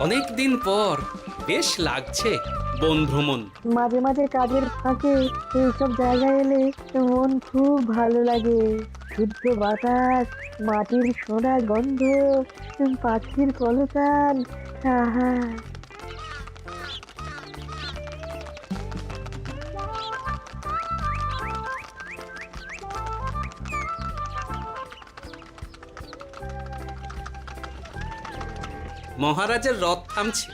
অনেক দিন পর বেশ লাগছে বন ভ্রমণ। মাঝে মাঝে কাজের ফাঁকে এইসব জায়গায় এলে মন খুব ভালো লাগে। শুদ্ধ বাতাস, মাটির সোনা গন্ধ, পাখির কলতান, আহা। মহারাজের রথ থামছে।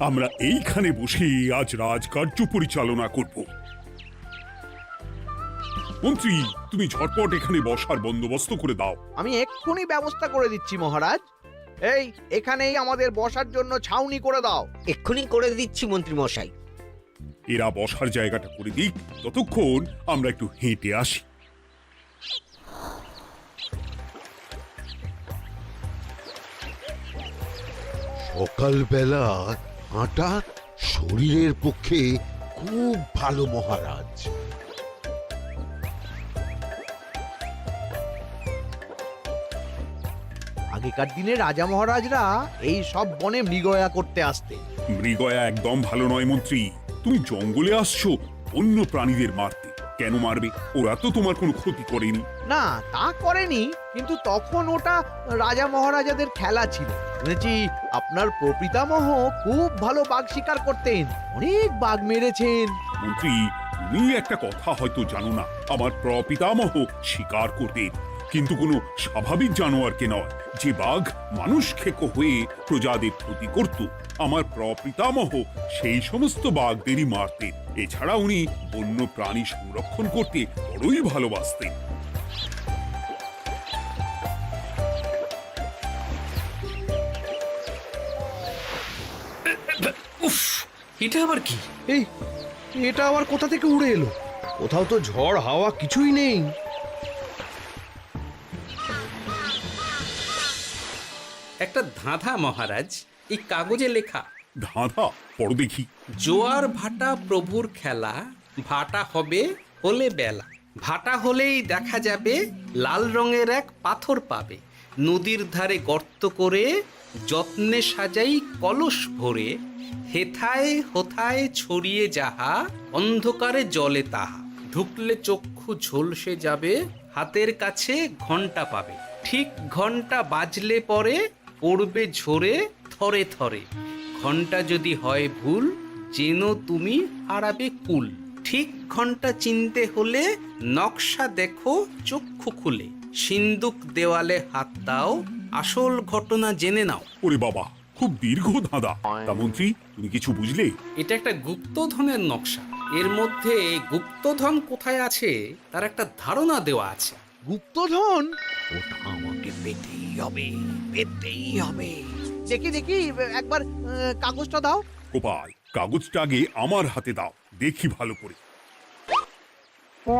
আমরা এইখানে বসে আজ রাজকার্য পরিচালনা করব। মন্ত্রী, তুমি ঝটপট এখানে বসার বন্দোবস্ত করে দাও। আমি এক্ষুনি ব্যবস্থা করে দিচ্ছি মহারাজ। এই এখানেই আমাদের বসার জন্য ছাউনি করে দাও। এক্ষুনি করে দিচ্ছি মন্ত্রী মশাই। এরা বসার জায়গাটা করে দিক, ততক্ষণ আমরা একটু হেঁটে আসি। সকালবেলা হাঁটা শরীরের পক্ষে খুব ভালো মহারাজ। আগেকার দিনে রাজা মহারাজরা এই সব বনে মৃগয়া করতে আসতেন। মৃগয়া একদম ভালো নয় মন্ত্রী। তুমি জঙ্গলে আসছো অন্য প্রাণীদের মারতে। কেন মারবে? ওরা তো তোমার কোনো ক্ষতি করেনি। না, তা করেনি, কিন্তু তখন ওটা রাজা মহারাজাদের খেলা ছিল। শুনেছি আপনার প্রপিতামহ খুব ভালো বাঘ শিকার করতেন, অনেক বাঘ মেরেছেন। মন্ত্রী, তুমি একটা কথা হয়তো জানো না। আমার প্রপিতামহ শিকার করতেন, কিন্তু কোনো স্বাভাবিক জানোয়ারকে নয়। যে বাঘ মানুষ খেকো হয়ে প্রজাদের ক্ষতি করত, আমার প্রপিতামহ সেই সমস্ত বাঘদেরই মারতেন। এছাড়া উনি বন্য প্রাণী সংরক্ষণ করতে বড়ই ভালোবাসতেন। উফ, এটা আবার কি? এই এটা আবার কোথা থেকে উড়ে এলো? কোথাও তো ঝড় হাওয়া কিছুই নেই। একটা ধাঁধা মহারাজ, এই কাগজে লেখা। ধাঁধা? পড়ো দেখি। জোয়ার ভাটা প্রভুর খেলা, ভাটা হবে হলে বেলা। ভাটা হলেই দেখা যাবে লাল রঙের এক পাথর পাবে। নদীর ধারে গর্ত করে যত্নে সাজাই কলস ভরে। হেথায় হোথায় ছড়িয়ে যাহা, অন্ধকারে জলে তাহা। ঢুকলে চক্ষু ঝলসে যাবে, হাতের কাছে ঘন্টা পাবে। ঠিক ঘন্টা বাজলে পরে পড়বে ঝরে থরে থরে। ঘন্টা যদি হয় ভুল, যেন তুমি হারাবে কুল। ঠিক ঘন্টা চিনতে হলে নকশা দেখো চক্ষু খুলে। সিন্দুক দেওয়ালে হাত দাও, আসল ঘটনা জেনে নাও। ওরে বাবা, খুব দীর্ঘ ধাঁধা। তা মন্ত্রী, তুমি কিছু বুঝলে? এটা একটা গুপ্তধনের নকশা। এর মধ্যে গুপ্তধন কোথায় আছে তার একটা ধারণা দেওয়া আছে। গুপ্তধন? ওটা আমাকে পেতেই হবে, পেতেই হবে। দেখি দেখি, একবার কাগজটা দাও। গোপাল, কাগজটা আগে আমার হাতে দাও, দেখি ভালো করে।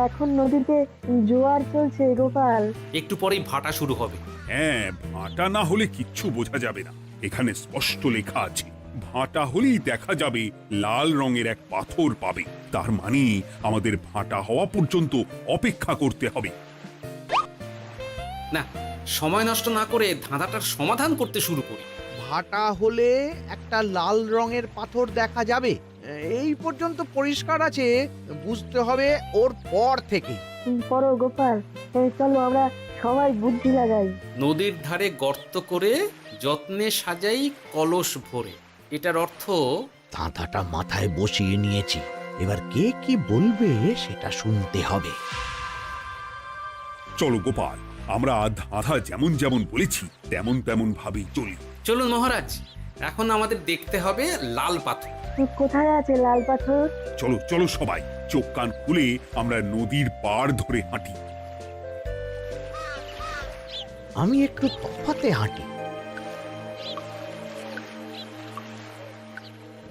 এখন নদীতে জোয়ার চলছে গোপাল। একটু পরেই ভাটা শুরু হবে। হ্যাঁ, ভাটা না হলে কিচ্ছু বোঝা যাবে না। এখানে স্পষ্ট লেখা আছে, ভাটা হলেই দেখা যাবে লাল রঙের এক পাথর পাবে। তার মানে আমাদের ভাটা হওয়া পর্যন্ত অপেক্ষা করতে হবে। না, সময় নষ্ট না করে ধাঁধাটার সমাধান করতে শুরু করি। ভাটা হলে একটা লাল রঙের পাথর দেখা যাবে, এই পর্যন্ত পরিষ্কার আছে। বুঝতে হবে ওর পর থেকে। পড়ো গোপাল, চলো আমরা সবাই বুদ্ধি লাগাই। নদীর ধারে গর্ত করে যত্নে সাজাই কলস ভরে। এটার অর্থ, ধাঁধাটা মাথায় বসিয়ে নিয়েছি, এবার কে কি বলবে সেটা শুনতে হবে। চলো গোপাল, আমরা ধাঁধা যেমন যেমন বলেছি তেমন তেমন ভাবেই চলি। চলুন মহারাজ, এখন আমাদের দেখতে হবে লাল পাথর। কোথায় আছে লাল পাথর? চলো চলো সবাই, চোখ কান খুলে আমরা নদীর পাড় ধরে হাঁটি। আমি একটু তফাতে হাঁটি।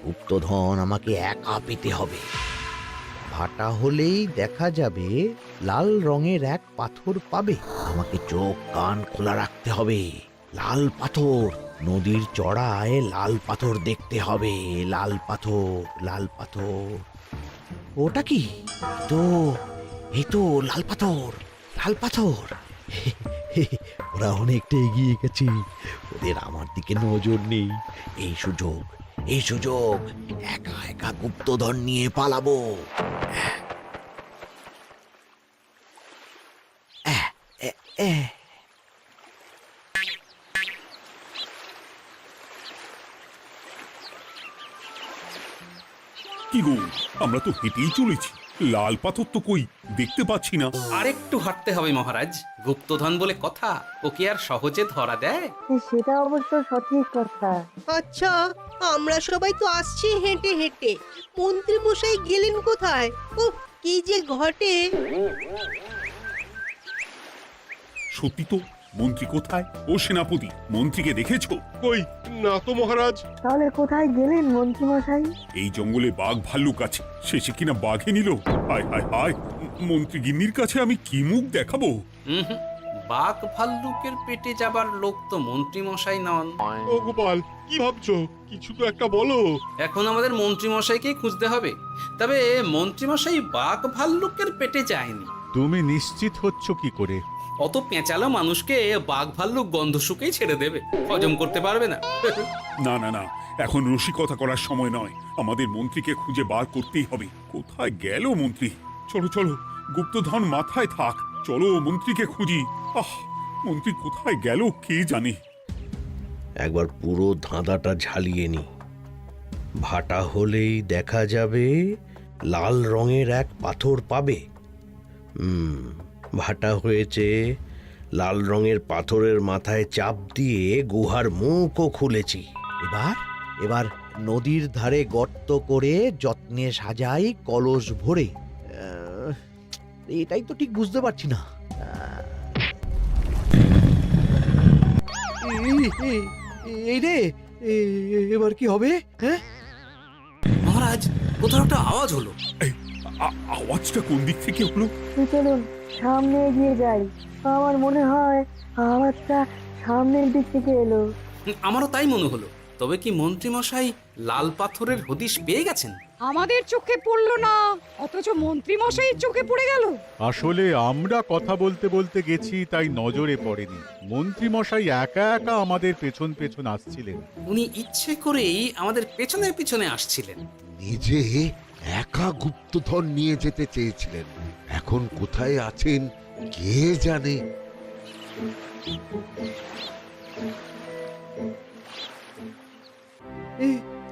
গুপ্তধন আমাকে একা পেতে হবে। ভাটা হলেই দেখা যাবে লাল রঙের এক পাথর পাবে। আমাকে চোখ কান খোলা রাখতে হবে। লাল পাথর, নদীর চড়ায় লাল পাথর দেখতে হবে। লাল পাথর, লাল পাথর। ওটা কি? এই তো লাল পাথর, লাল পাথর। ওরা আমরা অনেকটা এগিয়ে গেছি, ওদের আমার দিকে নজর নেই। এই সুযোগ, এই সুযোগ, একা একা গুপ্তধন নিয়ে পালাবো। আহ, এ- এ। কি গো, আমরা তো হেঁটেই চলেছি, লাল পাথর তো কই দেখতে পাচ্ছি না। আরেকটু হাঁটতে হবে মহারাজ, গুপ্তধন বলে কথা, ওকে আর সহজে ধরা দেয়? সেটা অবশ্য সঠিক কথা। আচ্ছা, আমরা সবাই তো আসছি হেঁটে হেঁটে, মন্ত্রী মশাই গেলেন কোথায়? ও কি যে ঘটে! সত্যি তো, মন্ত্রী কোথায়? ও সেনাপতি, মন্ত্রীকে দেখেছো? কই না তো মহারাজ। তাহলে কোথায় গেলেন মন্ত্রী মশাই? এই জঙ্গলে বাঘ ভাল্লুক আছে, শেষে কিনা বাঘে নিল। হায় হায় হায়, মন্ত্রী গিন্নির কাছে আমি কি মুখ দেখাবো? হুম, বাঘ ভাল্লুকের পেটে যাবার লোক তো মন্ত্রী মশাই নন। ও গোপাল, কি ভাবছো? কিছু তো একটা বলো। এখন আমাদের মন্ত্রী মশাইকেই খুঁজতে হবে। তবে মন্ত্রী মশাই বাঘ ভাল্লুকের পেটে যায়নি। তুমি নিশ্চিত হচ্ছ কি করে? অত পেঁচালো মানুষকে বাঘ ভাল্লুক গন্ধ শুকেই ছেড়ে দেবে, হজম করতে পারবে না। না না না, এখন রসিকতা করার সময় নয়, আমাদের মন্ত্রীকে খুঁজে বার করতেই হবে। কোথায় গেল মন্ত্রী? চলো চলো, গুপ্তধন মাথায় থাক, চলো মন্ত্রীকে খুঁজি। আহ, মন্ত্রী কোথায় গেল কে জানে। একবার পুরো ধাঁধাটা ঝালিয়ে নি। ভাটা হলেই দেখা যাবে লাল রঙের এক পাথর পাবে। ভাটা হয়েছে, লাল রঙের পাথরের মাথায় চাপ দিয়ে গুহার মুখও খুলেছি। এবার এবার নদীর ধারে গর্ত করে যত্নে সাজাই কলস ভরে। এটাই তো ঠিক বুঝতে পারছি না। এই রে, এবার কি হবে? হ্যাঁ, মহারাজ, কোথাও একটা আওয়াজ হলো। আওয়াজটা কোন দিক থেকে হলো? চলুন সামনে এগিয়ে যাই। আমার মনে হয় আওয়াজটা সামনের দিক থেকে এলো। আমারও তাই মনে হলো। তবে কি মন্ত্রী মশাই লাল পাথরের হদিশ পেয়ে গেছেন? আমাদের চোখে পড়লো না, অথচ মন্ত্রী মশাইয়ের চোখে পড়ে গেল। আসলে আমরা কথা বলতে বলতে গেছি, তাই নজরে পড়েনি। মন্ত্রী মশাই একা একা আমাদের পেছন পেছন আসছিলেন। উনি ইচ্ছে করেই আমাদের পেছনে পেছনে আসছিলেন। নিজে একা গুপ্তধন নিয়ে যেতে চেয়েছিলেন, এখন কোথায় আছেন কে জানে।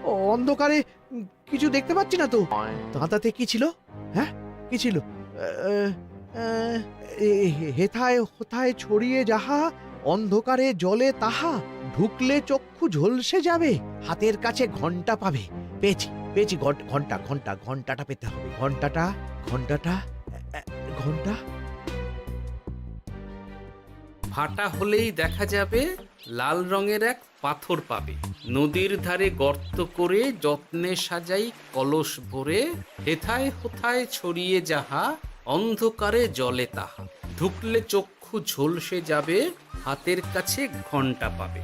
অন্ধকারে কিছু দেখতে পাচ্ছি না তো। ধাঁধাতে কি ছিল? হ্যাঁ, কি ছিল? হেথায় হোথায় ছড়িয়ে যাহা, অন্ধকারে জলে তাহা, ঢুকলে চক্ষু ঝলসে যাবে, হাতের কাছে ঘন্টা পাবে। পেয়েছি পেয়েছি, ঘন্টা ঘন্টা ঘন্টাটা পেতে হবে। ঘন্টাটা ঘন্টাটা ঘন্টা। ভাটা হলেই দেখা যাবে লাল রঙের এক পাথর পাবে, নদীর ধারে গর্ত করে যত্নে সাজাই কলস ভরে, হেথায় হোথায় ছড়িয়ে যাহা, অন্ধকারে জলে তাহা, ঢুকলে চক্ষু ঝলসে যাবে, হাতের কাছে ঘন্টা পাবে।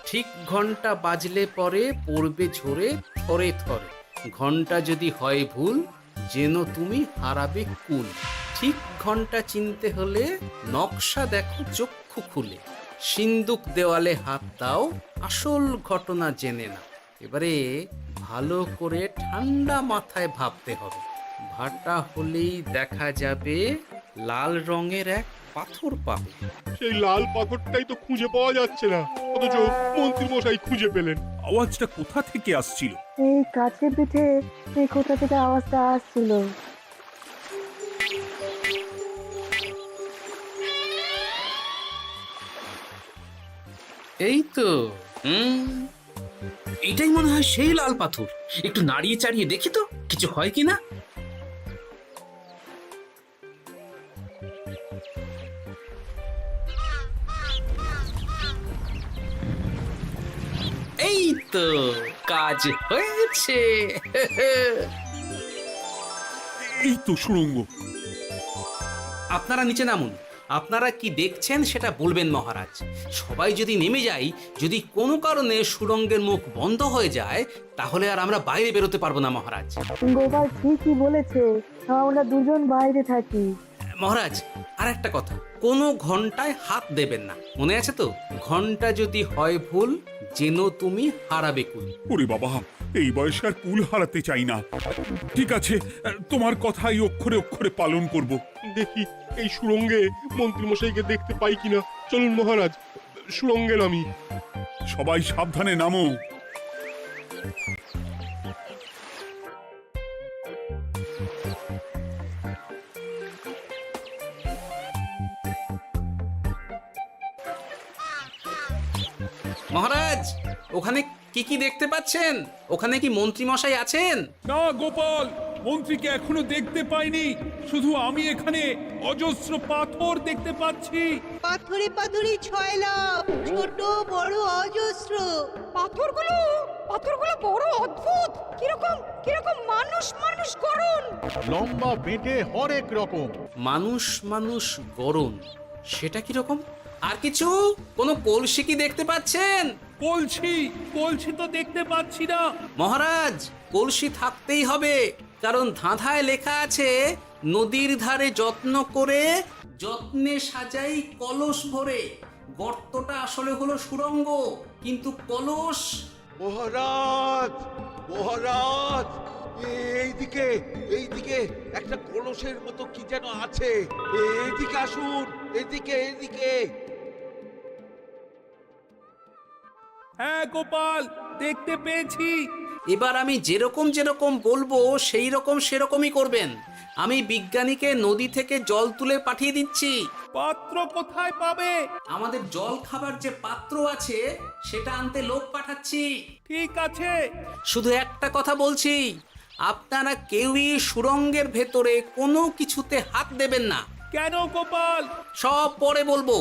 ঠিক ঘন্টা বাজলে পরে পড়বে ঝরে থরে থরে, ঘন্টা যদি হয় ভুল যেন তুমি হারাবে কুল। ঠিক ঘন্টা চিনতে হলে নকশা দেখো চক্ষু খুলে, সিন্দুক দেওয়ালে হাত দাও, আসল ঘটনা জেনে নাও। এবারে ভালো করে ঠান্ডা মাথায় ভাবতে হবে। ভাটা হলেই দেখা যাবে লাল রঙের এক পাথর পাবে। সেই লাল পাথরটাই তো খুঁজে পাওয়া যাচ্ছে না, অথচ মন্ত্রী মশাই খুঁজে পেলেন। আওয়াজটা কোথা থেকে আসছিল? এই কাছে পিঠে এই কোথা থেকে আওয়াজটা আসছিল। এই তো, এটাই মনে হয় সেই লাল পাথর। একটু নাড়িয়ে চাড়িয়ে দেখি তো কিছু হয় কিনা। এই তো, কাজ হয়েছে। এই তো সুড়ঙ্গ। আপনারা নিচে নামুন। আপনারা কি দেখছেন সেটা বলবেন মহারাজ। সবাই যদি নেমে যাই, যদি কোনো কারণে সুড়ঙ্গের মুখ বন্ধ হয়ে যায়, তাহলে আর আমরা বাইরে বেরোতে পারবো না মহারাজ। গোপাল ঠিকই বলেছে, আমরা দুজন বাইরে থাকি। মহারাজ আর একটা কথা, কোনো ঘন্টায় হাত দেবেন না, মনে আছে তো? ঘন্টা যদি হয় ভুল, যেন তুমি হারাবে কুল। ওরে বাবা, এই বয়সে আর কুল হারাতে চাই না। ঠিক আছে, তোমার কথাই অক্ষরে অক্ষরে পালন করব। দেখি এই সুরঙ্গে মন্ত্রীমশাইকে দেখতে পাই কিনা। চলুন মহারাজ, সুরঙ্গে নামি। সবাই সাবধানে নামো। মহারাজ, ওখানে কি কি দেখতে পাচ্ছেন? ওখানে কি মন্ত্রী মশাই আছেন? না গোপাল, মন্ত্রীকে এখনো দেখতে পাইনি। শুধু আমি এখানে অজস্র পাথর দেখতে পাচ্ছি। পাথরে পাথরে ছয় লাভ, ছোট বড় অজস্র। পাথরগুলো বড় অদ্ভুত, কিরকম কিরকম মানুষ মানুষ গড়ন। লম্বা বেঁটে হরেক রকম। মানুষ মানুষ গরম, সেটা কি রকম? আর কিছু? কোনো কলসি কি দেখতে পাচ্ছেন? কলসি তো দেখতে পাচ্ছি না। মহারাজ, কলসি থাকতেই হবে, কারণ ধাঁধায় লেখা আছে নদীর ধারে যত্ন করে যত্নে সাজাই কলস ভরে। গর্তটা আসলে হলো সুড়ঙ্গ, কিন্তু কলস। মহারাজ, মহারাজ, এইদিকে এইদিকে একটা কলসের মতো কি যেন আছে। এইদিকে আসুন, এদিকে এদিকে। হ্যাঁ গোপাল, দেখতে পেয়েছি। এবার আমি যেরকম যেরকম বলবো সেই রকম সেরকমই করবেন। আমি বিজ্ঞানীকে নদী থেকে জল তুলে পাঠিয়ে দিচ্ছি। পাত্র কোথায় পাবে? আমাদের জল খাবার যে পাত্র আছে সেটা আনতে লোক পাঠাচ্ছি। ঠিক আছে। শুধু একটা কথা বলছি, আপনারা কেউই সুড়ঙ্গের ভেতরে কোনো কিছুতে হাত দেবেন না। কেন গোপাল? সব পরে বলবো,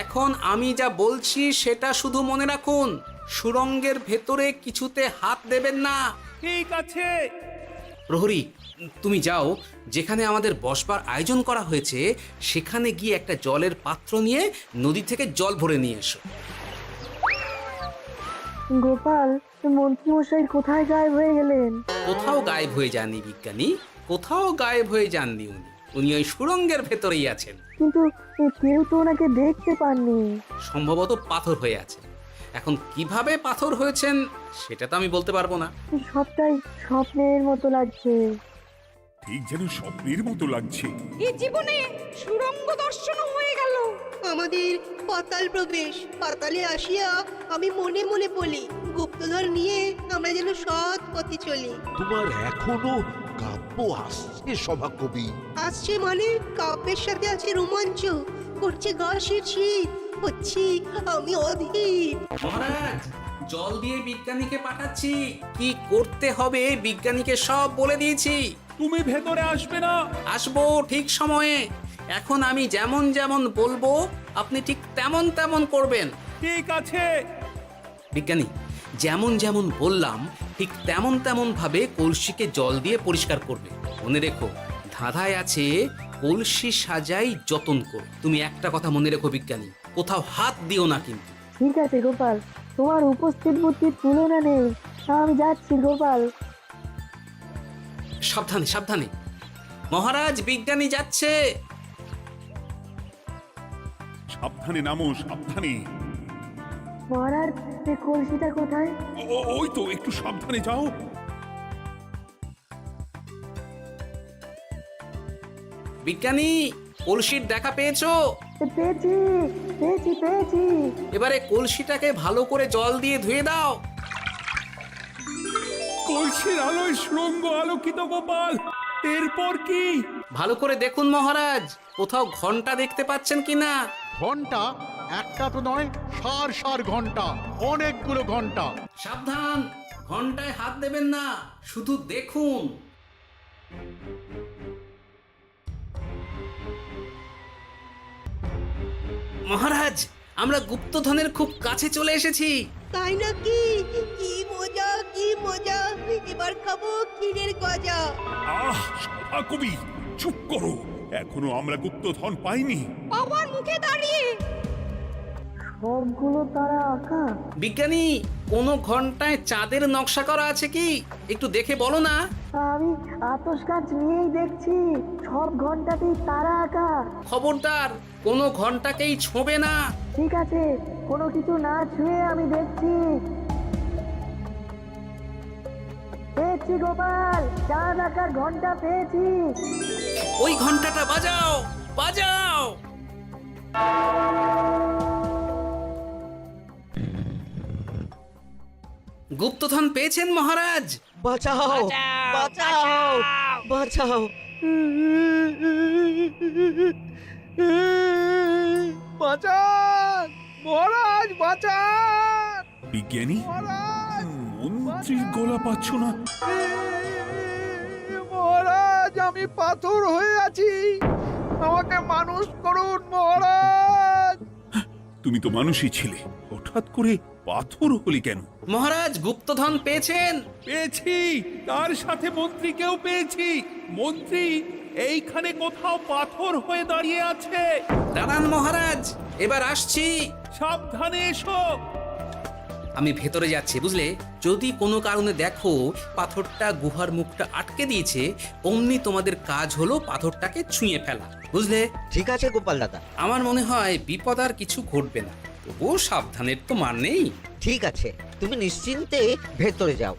এখন আমি যা বলছি সেটা শুধু মনে রাখুন। সুড়ঙ্গের ভেতরে কিছুতে হাত দেবেন না। ঠিক আছে। প্রহরী, তুমি যাও, যেখানে আমাদের বসবার আয়োজন করা হয়েছে সেখানে গিয়ে একটা জলের পাত্র নিয়ে নদী থেকে জল ভরে নিয়ে এসো। গোপাল, মন্ত্রী মশাই কোথায় গায়েব হয়ে গেলেন? কোথাও গায়েব হয়ে যাননি বিজ্ঞানী, কোথাও গায়েব হয়ে যাননি উনি ওই সুড়ঙ্গের ভেতরেই আছেন। কিন্তু কেউ তো ওনাকে দেখতে পাননি। সম্ভবত পাথর হয়ে আছে। এখন কিভাবে পাথর হয়েছেন সেটা তো আমি বলতে পারবো না। সবটাই স্বপ্নের মতো লাগছে। ঠিক যেন স্বপ্নের মতো লাগছে। এই জীবনে সুরঙ্গ দর্শন হয়ে গেল। আমাদের পাতাল প্রবেশ। পাতালে আসিয়া আমি মনে মনে বলি, গুপ্তধর নিয়ে আমরা যেন সৎ পথে চলি। তোমার এখনো কাব্য আসছে সভাকবি? আসছে মানে কাব্যের সাথে আছে রোমাঞ্চ, করছে গা শীত, হচ্ছি আমি অধীর। মহারাজ, জল দিয়ে বিজ্ঞানীকে পাঠাচ্ছি। কি করতে হবে বিজ্ঞানীকে সব বলে দিয়েছি। তুমি ভেতরে আসবে না? আসবো ঠিক সময়ে। এখন আমি যেমন যেমন বলবো আপনি ঠিক তেমন তেমন করবেন। ঠিক আছে। বিজ্ঞানী, যেমন যেমন বললাম ঠিক তেমন তেমন ভাবে কলসিকে জল দিয়ে পরিষ্কার করবে। মনে রেখো, ধাঁধায় আছে কলসি সাজাই যতন কর। তুমি একটা কথা মনে রেখো বিজ্ঞানী, কোথাও হাত দিও না কিন্তু। ঠিক আছে গোপাল, তোমার উপস্থিত বুদ্ধির তুলনা নেই। আমি যাচ্ছি গোপাল। সাবধানে সাবধানে। মহারাজ, বিজ্ঞানী যাচ্ছে। সাবধানে নামো, সাবধানে। মহারাজ, এই কলসিটা কোথায়? ওই তো, একটু সাবধানে যাও। বিজ্ঞানী, কলসির দেখা পেয়েছো? পেয়েছি পেয়েছি পেয়েছি। এবারে কলসিটাকে ভালো করে জল দিয়ে ধুয়ে দাও। কলসির আলোয় সুড়ঙ্গ আলোকিত গোপাল। এরপর কি? ভালো করে দেখুন মহারাজ, কোথাও ঘন্টা দেখতে পাচ্ছেন কিনা? ঘন্টা একটা তো নয়, সার সার ঘন্টা, অনেকগুলো ঘন্টা। সাবধান, ঘন্টায় হাত দেবেন না, শুধু দেখুন। মহারাজ, আমরা গুপ্তধনের খুব কাছে চলে এসেছি। তাই নাকি? কি মজা কি মজা, এবার খাবো ক্ষীরের গজা। আহ, সভাকবি চুপ করো। এখনো আমরা গুপ্তধন পাইনি। বাবার মুখে দাঁড়িয়ে সবগুলো তারা আঁকা। বিজ্ঞানী, কোনো ঘন্টায় চাঁদের নকশা করা আছে কি? একটু দেখে বলো না। আমি আতস কাজ নিয়েই দেখছি, সব ঘন্টাতেই তারা আঁকা। খবরদার, কোনো ঘন্টাকেই ছোঁবে না। ঠিক আছে, কোনো কিছু না ছুঁয়ে আমি দেখছি। পেয়েছি গোপাল, চাঁদ আঁকার ঘন্টা পেয়েছি। ওই ঘন্টাটা বাজাও, বাজাও। গুপ্তধন পেয়েছেন মহারাজ? বাঁচাও, বাঁচাও, বাঁচাও। বাঁচান মহারাজ, বাঁচান বিজ্ঞানী, মহারাজ, মন্ত্রীর গলা পাচ্ছ না? মহারাজ, আমি পাথর হয়ে আছি, আমাকে মানুষ করুন মহারাজ। তুমি তো মানুষই ছিলে, হঠাৎ করে পাথর হলি কেন? মহারাজ, গুপ্তধন পেয়েছেন? পেয়েছি, তার সাথে মন্ত্রীকেও পেয়েছি। মন্ত্রী এইখানে কোথাও পাথর হয়ে দাঁড়িয়ে আছে। দাঁড়ান মহারাজ, এবার আসছি। সাবধানে এসো। আমি ভেতরে যাচ্ছি, বুঝলে? যদি কোনো কারণে দেখো পাথরটা গুহার মুখটা আটকে দিয়েছে, অমনি তোমাদের কাজ হলো পাথরটাকে ছুঁয়ে ফেলা, বুঝলে? ঠিক আছে গোপাল দাদা। আমার মনে হয় বিপদ আর কিছু ঘটবে না, তবুও সাবধানের তো মান নেই। ঠিক আছে, তুমি নিশ্চিন্তে ভেতরে যাও।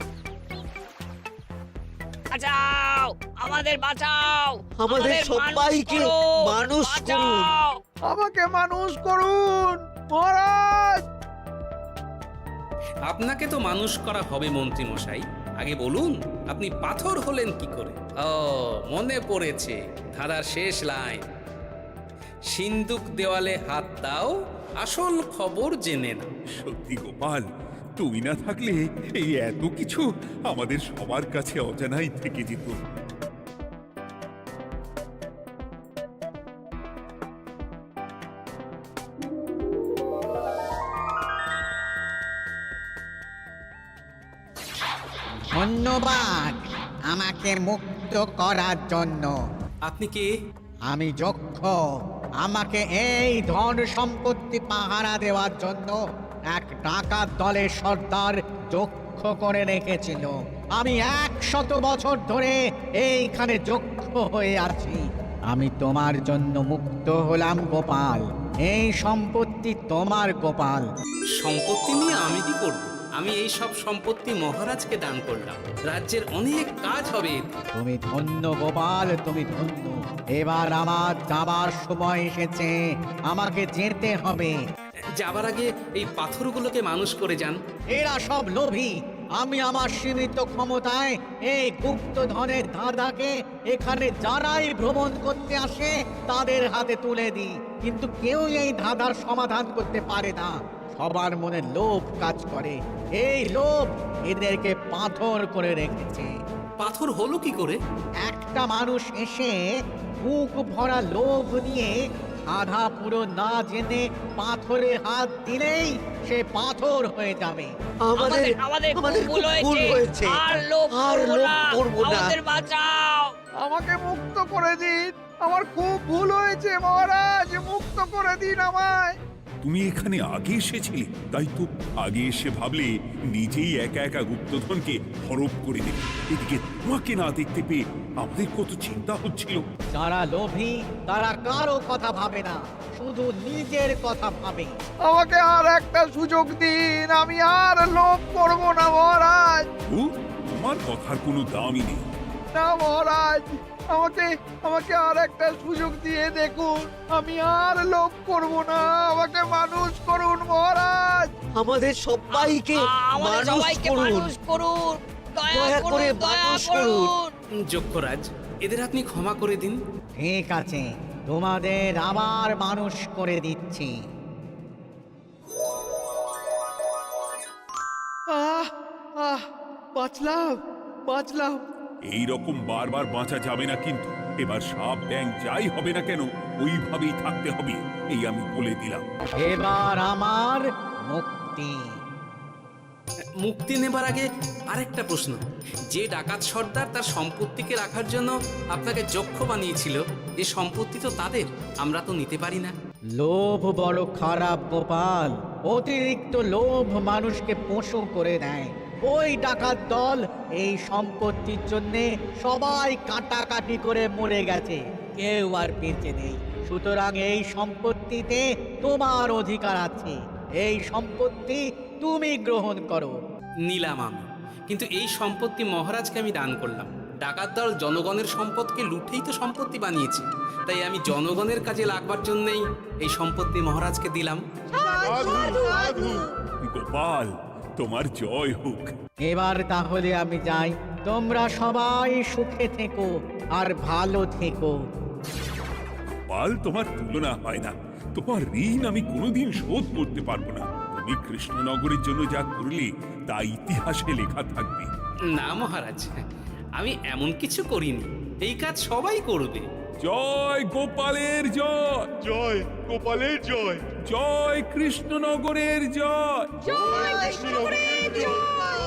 বাঁচাও, আমাদের বাঁচাও, আমাদের সবাইকে মানুষ করুন। আমাকে মানুষ করুন মহারাজ। আপনাকে তো মানুষ করা হবে মন্ত্রী মশাই। আগে বলুন, আপনি পাথর হলেন কি করে? ও, মনে পড়েছে, ধারার শেষ লাইন, সিন্দুক দেওয়ালে হাত দাও, আসল খবর জেনে না। সত্যি গোপাল, তুমি না থাকলে এই এত কিছু আমাদের সবার কাছে অজানাই থেকে যেত। ধন্যবাদ আমাকে মুক্ত করার জন্য। আপনি কে? আমি যক্ষ। আমাকে এই ধন সম্পত্তি পাহারা দেওয়ার জন্য এক ডাকাত দলের সর্দার যক্ষ করে রেখেছিল। আমি 100 বছর ধরে এইখানে যক্ষ হয়ে আছি। আমি তোমার জন্য মুক্ত হলাম গোপাল। এই সম্পত্তি তোমার গোপাল। সম্পত্তি নিয়ে আমি কি করব? আমি এই সব সম্পত্তি মহারাজকে দান করলাম, রাজ্যের অনেক কাজ হবে। তুমি ধন্য গোপাল, তুমি ধন্য। এবার আমার যাবার সময় এসেছে, আমাকে যেতে হবে। যাবার আগে এই পাথরগুলোকে মানুষ করে যান। এরা সব লোভী। আমি আমার সীমিত ক্ষমতায় এই গুপ্তধনের ধাঁধাকে এখানে যারাই ভ্রমণ করতে আসে তাদের হাতে তুলে দিই, কিন্তু কেউ এই ধাঁধার সমাধান করতে পারে না। সবার মনে লোভ কাজ করে, এই লোভ এদেরকে পাথর করে রেখেছে। পাথর হলো কি করে? একটা মানুষ এসে বুক ভরা লোভ নিয়ে আধা পুরো না জেনে পাথরে হাত দিলেই সে পাথর হয়ে যাবে। আমাদের খুব ভুল হয়েছে, আর লোভ করবো না, আমাদের বাঁচাও। আমাকে মুক্ত করে দিন, আমার খুব ভুল হয়েছে মহারাজ, মুক্ত করে দিন আমায়। তুমি এখানে আগে এসেছিলে, তাই তো আগে এসে ভাবলে নিজেই একা একা গুপ্তধনকে হরপ করে দেবে। এদিকে তোমাকে না দেখতে পেয়ে আমাদের কত চিন্তা হচ্ছিল। যারা লোভী তারা কারো কথা ভাবে না, শুধু নিজের কথা ভাবে। আমাকে আর একটা সুযোগ দিন, আমি আর লোভ করব না মহারাজ। ও, তোমার কথার কোনো দামই নেই। না মহারাজ, আমাকে আর একটা সুযোগ দিয়ে দেখুন, আমি আর লোভ করব না, আমাকে মানুষ করুন মহারাজ। আমাদের সবাইকে মানুষ করুন, দয়া করে মানুষ করুন। যক্ষরাজ, এদের আপনি ক্ষমা করে দিন। ঠিক আছে, তোমাদের আবার মানুষ করে দিচ্ছি। বাঁচলাম। এই রকম বারবার বাঁচা যাবে না কিন্তু। এবার সাপ ব্যাং যাই হবে না কেন, ওইভাবেই থাকতে হবে, এই আমি বলে দিলাম। এবার আমার মুক্তি। মুক্তি নেবার আগে আরেকটা প্রশ্ন, যে ডাকাত সর্দার তার সম্পত্তিকে রাখার জন্য আপনাকে যক্ষ বানিয়েছিল, এই সম্পত্তি তো তাদের, আমরা তো নিতে পারি না। লোভ বড় খারাপ গোপাল, অতিরিক্ত লোভ মানুষকে পশু করে দেয়। ওই ডাকাত দল এই সম্পত্তির জন্যে সবাই কাটাকাটি করে মরে গেছে, কেউ আর বেঁচে নেই। সুতরাং এই সম্পত্তিতে তোমার অধিকার আছে, এই সম্পত্তি তুমি গ্রহণ করো। নিলাম আমি, কিন্তু এই সম্পত্তি মহারাজকে আমি দান করলাম। ডাকাত দল জনগণের সম্পদকে লুঠেই তো সম্পত্তি বানিয়েছে, তাই আমি জনগণের কাজে লাগবার জন্যই এই সম্পত্তি মহারাজকে দিলাম। সাধু সাধু গোপাল, তোমার জয় হোক। এবার তাহলে আমি যাই, তোমরা সবাই সুখে থেকো আর ভালো থেকো। গোপাল, তোমার তুলনা হয় না। তোমার ঋণ আমি কোনোদিন শোধ করতে পারবো না। তুমি কৃষ্ণনগরের জন্য যা করলে তা ইতিহাসে লেখা থাকবে। না মহারাজ, আমি এমন কিছু করিনি, এই কাজ সবাই করবে। জয় গোপালের জয়, জয় গোপালের জয়, জয় কৃষ্ণনগরের জয়। জয় কৃষ্ণ জয়